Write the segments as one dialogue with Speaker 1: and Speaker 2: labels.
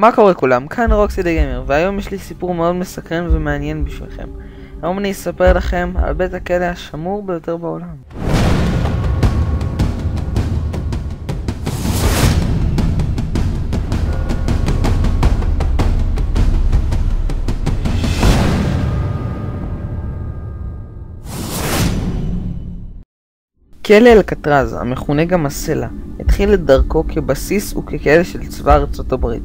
Speaker 1: מה קורה כולם? כאן רוקסידי גיימר, והיום יש לי סיפור מאוד מסקרן ומעניין בשבילכם. היום אני אספר לכם על בית הכלא השמור ביותר בעולם. כלא אלקטרז, המכונה גם הסלע, התחיל את דרכו כבסיס וככלא של צבא ארצות הברית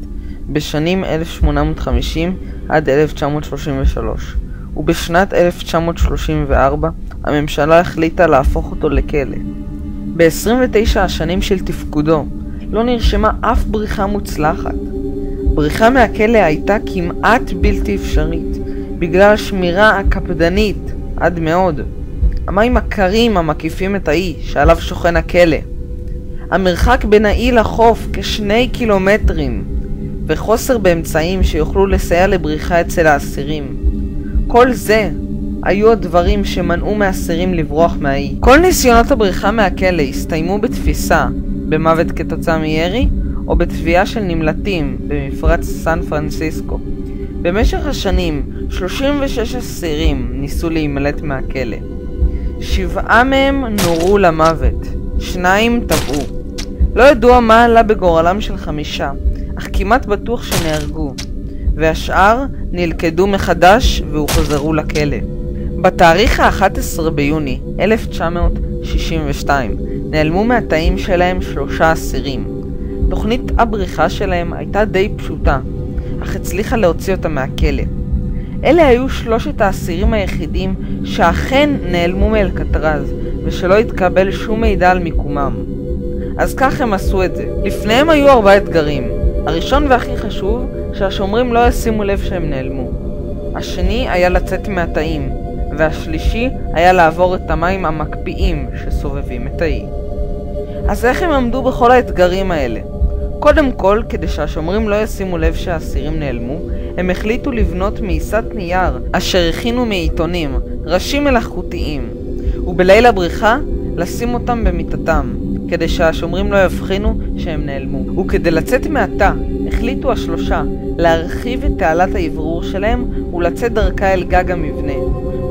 Speaker 1: בשנים 1850 עד 1933, ובשנת 1934 הממשלה החליטה להפוך אותו לכלא. ב-29 השנים של תפקודו לא נרשמה אף בריחה מוצלחת. בריחה מהכלא הייתה כמעט בלתי אפשרית בגלל השמירה הקפדנית עד מאוד. המים הקרים המקיפים את האי שעליו שוכן הכלא, המרחק בין האי לחוף כ2 קילומטרים, וחוסר באמצעים שיוכלו לסייע לבריחה אצל האסירים. כל זה היו הדברים שמנעו מאסירים לברוח מהאי. כל ניסיונות הבריחה מהכלא הסתיימו בתפיסה, במוות כתוצאה מירי, או בתביעה של נמלטים במפרץ סן פרנסיסקו. במשך השנים 36 אסירים ניסו להימלט מהכלא. 7 מהם נורו למוות, 2 טבעו. לא ידוע מה עלה בגורלם של 5, אך כמעט בטוח שנהרגו, והשאר נלכדו מחדש והוחזרו לכלא. בתאריך ה-11 ביוני 1962 נעלמו מהתאים שלהם 3 אסירים. תוכנית הבריחה שלהם הייתה די פשוטה, אך הצליחה להוציא אותם מהכלא. אלה היו 3 האסירים היחידים שאכן נעלמו מאלקטרז ושלא התקבל שום מידע על מיקומם. אז כך הם עשו את זה. לפניהם היו 4 אתגרים. הראשון והכי חשוב, שהשומרים לא ישימו לב שהם נעלמו. השני היה לצאת מהתאים, והשלישי היה לעבור את המים המקפיאים שסובבים את האי. אז איך הם עמדו בכל האתגרים האלה? קודם כל, כדי שהשומרים לא ישימו לב שהאסירים נעלמו, הם החליטו לבנות מעיסת נייר אשר הכינו מעיתונים, ראשים מלאכותיים, ובליל הבריחה לשים אותם במיטתם, כדי שהשומרים לא יבחינו שהם נעלמו. וכדי לצאת מהתא, החליטו השלושה להרחיב את תעלת האוורור שלהם ולצאת דרכה אל גג המבנה.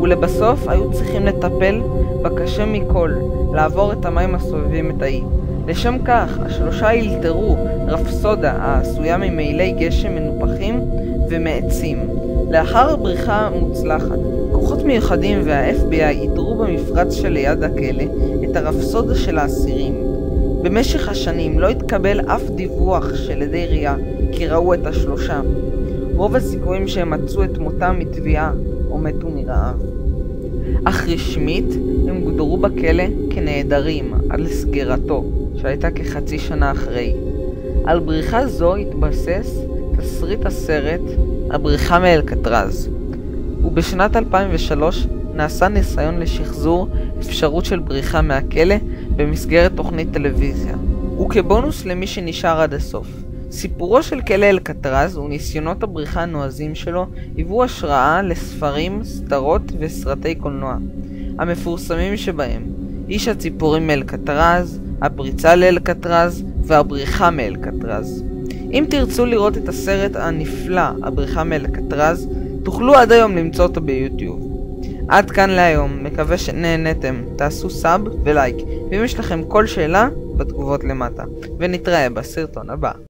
Speaker 1: ולבסוף היו צריכים לטפל בקשה מכל, לעבור את המים הסובבים את האי. לשם כך, השלושה ילתרו רפסודה העשויה ממעילי גשם מנופחים ומעצים. לאחר הבריחה מוצלחת, כוחות מיוחדים וה-FBI איתרו במפרץ שליד הכלא את הרפסודה של האסירים. במשך השנים לא התקבל אף דיווח של עדי ראייה כי ראו את השלושה. רוב הסיכויים שהם מצאו את מותם מטביעה או מתו מרעב. אך רשמית הם גודרו בכלא כנעדרים עד לסגירתו, שהייתה כחצי שנה אחרי. על בריחה זו התבסס תסריט הסרט הבריחה מאלקטרז, ובשנת 2003 נעשה ניסיון לשחזור אפשרות של בריחה מהכלא במסגרת תוכנית טלוויזיה. וכבונוס למי שנשאר עד הסוף, סיפורו של כלא אלקטרז וניסיונות הבריחה הנועזים שלו היוו השראה לספרים, סדרות וסרטי קולנוע. המפורסמים שבהם איש הציפורים מאלקטרז, הפריצה לאלקטרז והבריחה מאלקטרז. אם תרצו לראות את הסרט הנפלא הבריחה מאלקטרז, תוכלו עד היום למצוא אותו ביוטיוב. עד כאן להיום, מקווה שנהנתם, תעשו סאב ולייק, ואם יש לכם כל שאלה, בתגובות למטה, ונתראה בסרטון הבא.